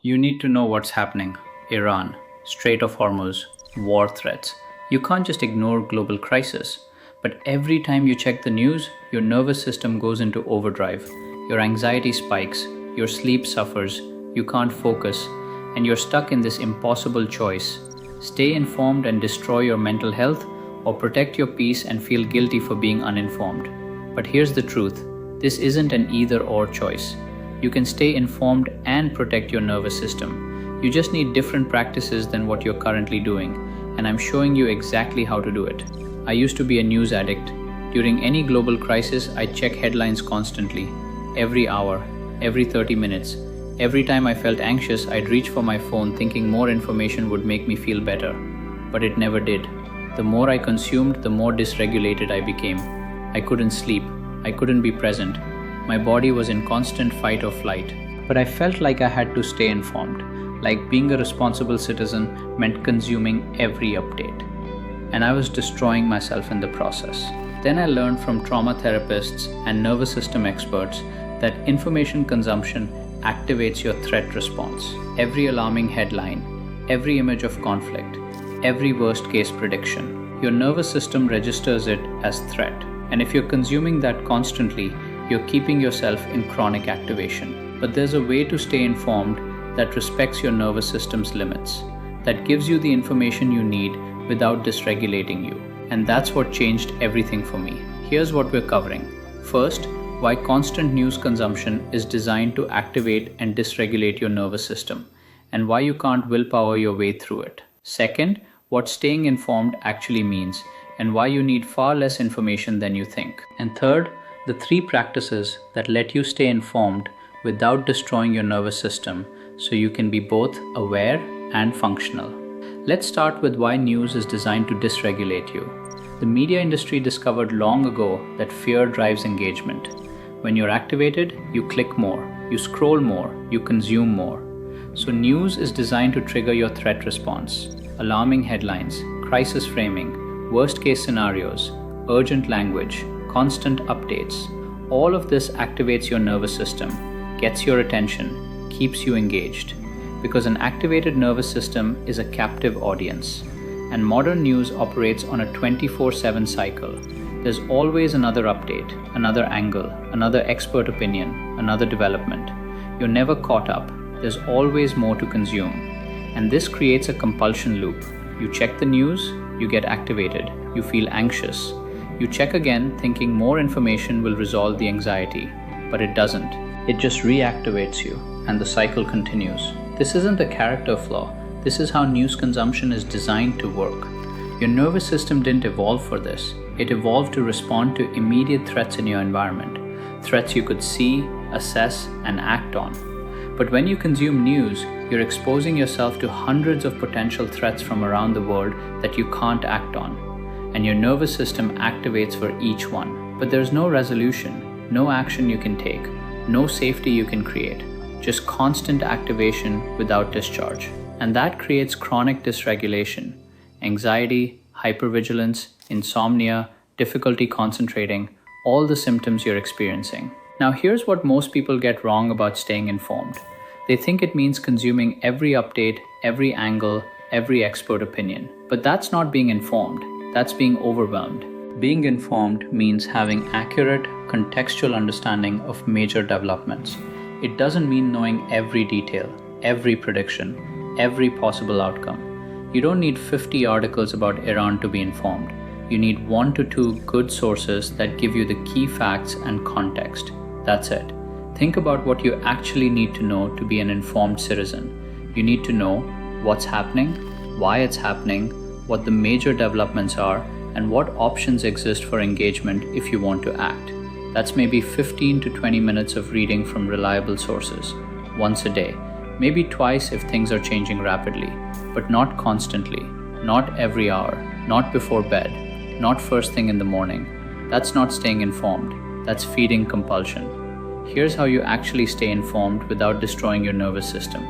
You need to know what's happening. Iran, Strait of Hormuz, war threats. You can't just ignore global crisis. But every time you check the news, your nervous system goes into overdrive. Your anxiety spikes, your sleep suffers, you can't focus, and you're stuck in this impossible choice. Stay informed and destroy your mental health, or protect your peace and feel guilty for being uninformed. But here's the truth, this isn't an either or choice. You can stay informed and protect your nervous system. You just need different practices than what you're currently doing, and I'm showing you exactly how to do it. I used to be a news addict. During any global crisis, I'd check headlines constantly, every hour, every 30 minutes. Every time I felt anxious, I'd reach for my phone thinking more information would make me feel better. But it never did. The more I consumed, the more dysregulated I became. I couldn't sleep. I couldn't be present. My body was in constant fight or flight. But I felt like I had to stay informed, like being a responsible citizen meant consuming every update. And I was destroying myself in the process. Then I learned from trauma therapists and nervous system experts that information consumption activates your threat response. Every alarming headline, every image of conflict, every worst case prediction. Your nervous system registers it as threat. And if you're consuming that constantly, you're keeping yourself in chronic activation. But there's a way to stay informed that respects your nervous system's limits, that gives you the information you need without dysregulating you. And that's what changed everything for me. Here's what we're covering. First, why constant news consumption is designed to activate and dysregulate your nervous system, and why you can't willpower your way through it. Second, what staying informed actually means, and why you need far less information than you think. And third, the 3 practices that let you stay informed without destroying your nervous system so you can be both aware and functional. Let's start with why news is designed to dysregulate you. The media industry discovered long ago that fear drives engagement. When you're activated, you click more, you scroll more, you consume more. So news is designed to trigger your threat response. Alarming headlines, crisis framing, worst case scenarios, urgent language, constant updates. All of this activates your nervous system, gets your attention, keeps you engaged. Because an activated nervous system is a captive audience. And modern news operates on a 24/7 cycle. There's always another update, another angle, another expert opinion, another development. You're never caught up. There's always more to consume. And this creates a compulsion loop. You check the news, you get activated, you feel anxious. You check again thinking more information will resolve the anxiety, but it doesn't. It just reactivates you, and the cycle continues. This isn't a character flaw. This is how news consumption is designed to work. Your nervous system didn't evolve for this. It evolved to respond to immediate threats in your environment, threats you could see, assess, and act on. But when you consume news, you're exposing yourself to hundreds of potential threats from around the world that you can't act on. And your nervous system activates for each one. But there's no resolution, no action you can take, no safety you can create, just constant activation without discharge. And that creates chronic dysregulation, anxiety, hypervigilance, insomnia, difficulty concentrating, all the symptoms you're experiencing. Now here's what most people get wrong about staying informed. They think it means consuming every update, every angle, every expert opinion. But that's not being informed, that's being overwhelmed. Being informed means having accurate, contextual understanding of major developments. It doesn't mean knowing every detail, every prediction, every possible outcome. You don't need 50 articles about Iran to be informed. You need 1 to 2 good sources that give you the key facts and context. That's it. Think about what you actually need to know to be an informed citizen. You need to know what's happening, why it's happening, what the major developments are, and what options exist for engagement if you want to act. That's maybe 15 to 20 minutes of reading from reliable sources, once a day. Maybe twice if things are changing rapidly, but not constantly, not every hour, not before bed, not first thing in the morning. That's not staying informed, that's feeding compulsion. Here's how you actually stay informed without destroying your nervous system.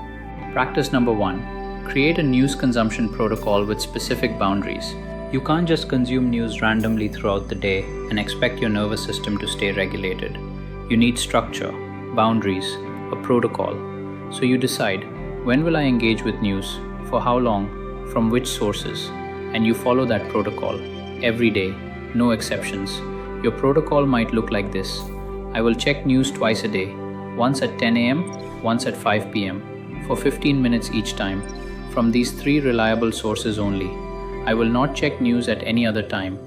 Practice number 1, create a news consumption protocol with specific boundaries. You can't just consume news randomly throughout the day and expect your nervous system to stay regulated. You need structure, boundaries, a protocol. So you decide, When will I engage with news? For how long? From which sources? And you follow that protocol every day, no exceptions. Your protocol might look like this. I will check news twice a day, once at 10 a.m., once at 5 p.m., for 15 minutes each time, from these three reliable sources only. I will not check news at any other time.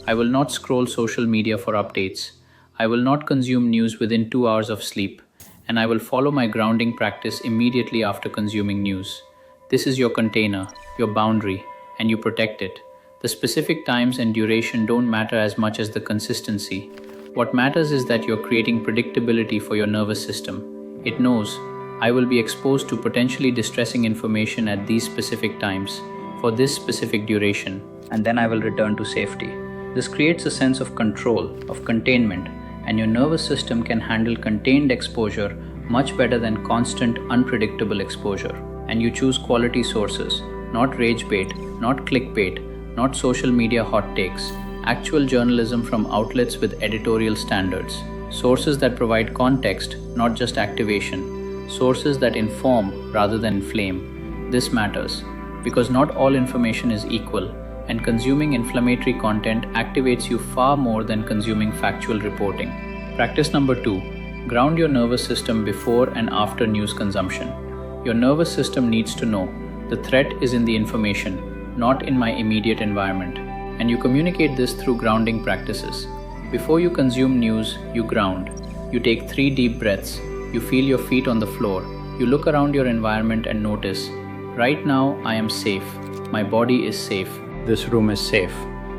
I will not scroll social media for updates. I will not consume news within 2 hours of sleep. And I will follow my grounding practice immediately after consuming news. This is your container, your boundary, and you protect it. The specific times and duration don't matter as much as the consistency. What matters is that you're creating predictability for your nervous system. It knows, I will be exposed to potentially distressing information at these specific times, for this specific duration, and then I will return to safety. This creates a sense of control, of containment, and your nervous system can handle contained exposure much better than constant, unpredictable exposure. And you choose quality sources, not rage bait, not clickbait, not social media hot takes, actual journalism from outlets with editorial standards, sources that provide context, not just activation, sources that inform rather than inflame. This matters because not all information is equal, and consuming inflammatory content activates you far more than consuming factual reporting. Practice number 2, ground your nervous system before and after news consumption. Your nervous system needs to know the threat is in the information, not in my immediate environment. And you communicate this through grounding practices. Before you consume news, you ground. You take 3 deep breaths. You feel your feet on the floor. You look around your environment and notice, right now I am safe. My body is safe. This room is safe.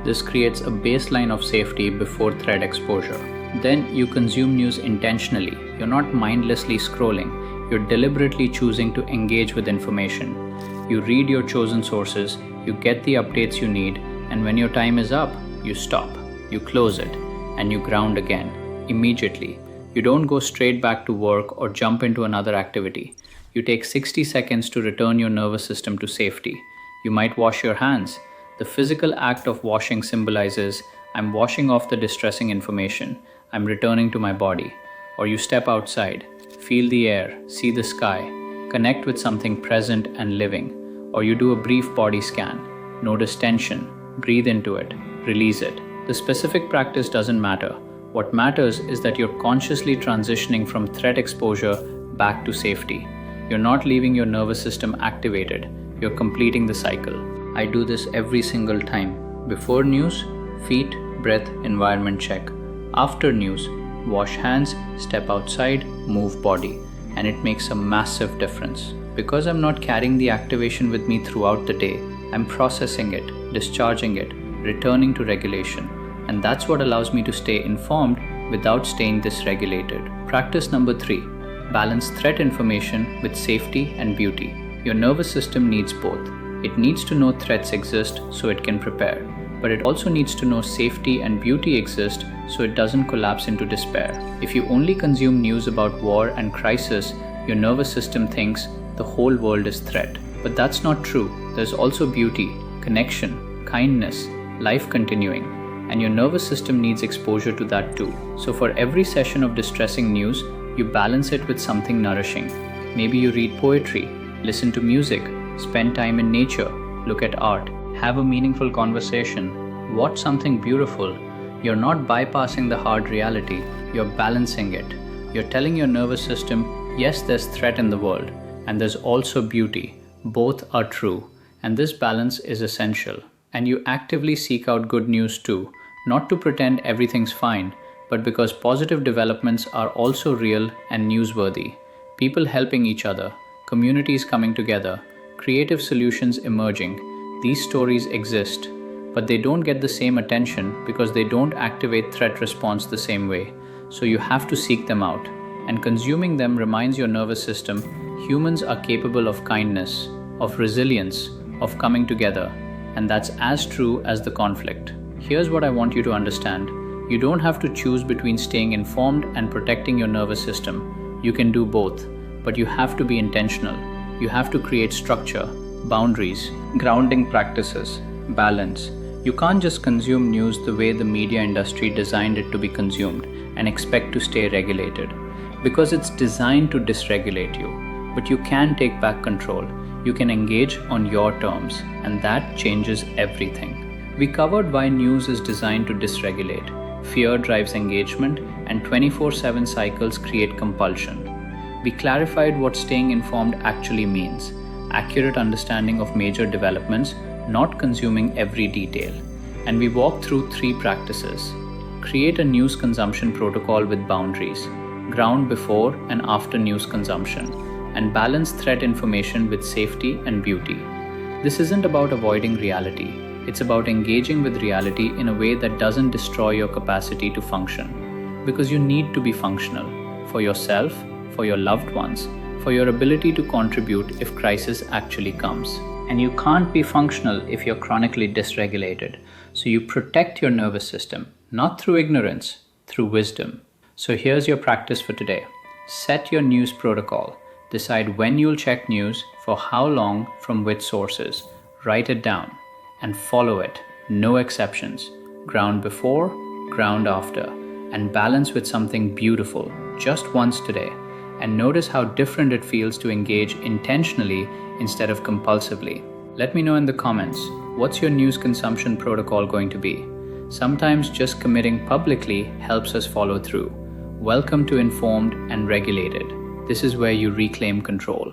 This creates a baseline of safety before threat exposure. Then you consume news intentionally. You're not mindlessly scrolling. You're deliberately choosing to engage with information. You read your chosen sources, you get the updates you need, and when your time is up, you stop, you close it, and you ground again, immediately. You don't go straight back to work or jump into another activity. You take 60 seconds to return your nervous system to safety. You might wash your hands. The physical act of washing symbolizes, I'm washing off the distressing information, I'm returning to my body. Or you step outside, feel the air, see the sky, connect with something present and living. Or you do a brief body scan, notice tension, breathe into it, release it. The specific practice doesn't matter. What matters is that you're consciously transitioning from threat exposure back to safety. You're not leaving your nervous system activated, you're completing the cycle. I do this every single time. Before news, feet, breath, environment check. After news, wash hands, step outside, move body. And it makes a massive difference. Because I'm not carrying the activation with me throughout the day, I'm processing it, discharging it, returning to regulation. And that's what allows me to stay informed without staying dysregulated. Practice number 3, balance threat information with safety and beauty. Your nervous system needs both. It needs to know threats exist so it can prepare, but it also needs to know safety and beauty exist so it doesn't collapse into despair. If you only consume news about war and crisis, your nervous system thinks the whole world is threat. But that's not true. There's also beauty, connection, kindness, life continuing, and your nervous system needs exposure to that too. So for every session of distressing news, you balance it with something nourishing. Maybe you read poetry, listen to music, spend time in nature, look at art, have a meaningful conversation, watch something beautiful. You're not bypassing the hard reality, you're balancing it. You're telling your nervous system, yes, there's threat in the world, and there's also beauty. Both are true, and this balance is essential. And you actively seek out good news too, not to pretend everything's fine, but because positive developments are also real and newsworthy. People helping each other, communities coming together, creative solutions emerging. These stories exist, but they don't get the same attention because they don't activate threat response the same way. So you have to seek them out. And consuming them reminds your nervous system humans are capable of kindness, of resilience, of coming together, and that's as true as the conflict. Here's what I want you to understand. You don't have to choose between staying informed and protecting your nervous system. You can do both, but you have to be intentional. You have to create structure, boundaries, grounding practices, balance. You can't just consume news the way the media industry designed it to be consumed and expect to stay regulated, because it's designed to dysregulate you. but you can take back control. You can engage on your terms, and that changes everything. We covered why news is designed to dysregulate. Fear drives engagement, and 24/7 cycles create compulsion. We clarified what staying informed actually means: accurate understanding of major developments, not consuming every detail. And we walked through 3 practices. Create a news consumption protocol with boundaries, ground before and after news consumption, and balance threat information with safety and beauty. This isn't about avoiding reality. It's about engaging with reality in a way that doesn't destroy your capacity to function. Because you need to be functional for yourself, for your loved ones, for your ability to contribute if crisis actually comes. And you can't be functional if you're chronically dysregulated. So you protect your nervous system, not through ignorance, through wisdom. So here's your practice for today. Set your news protocol. Decide when you'll check news, for how long, from which sources. Write it down and follow it. No exceptions. Ground before, ground after, and balance with something beautiful just once today. And notice how different it feels to engage intentionally instead of compulsively. Let me know in the comments, what's your news consumption protocol going to be? Sometimes just committing publicly helps us follow through. Welcome to Informed and Regulated. This is where you reclaim control.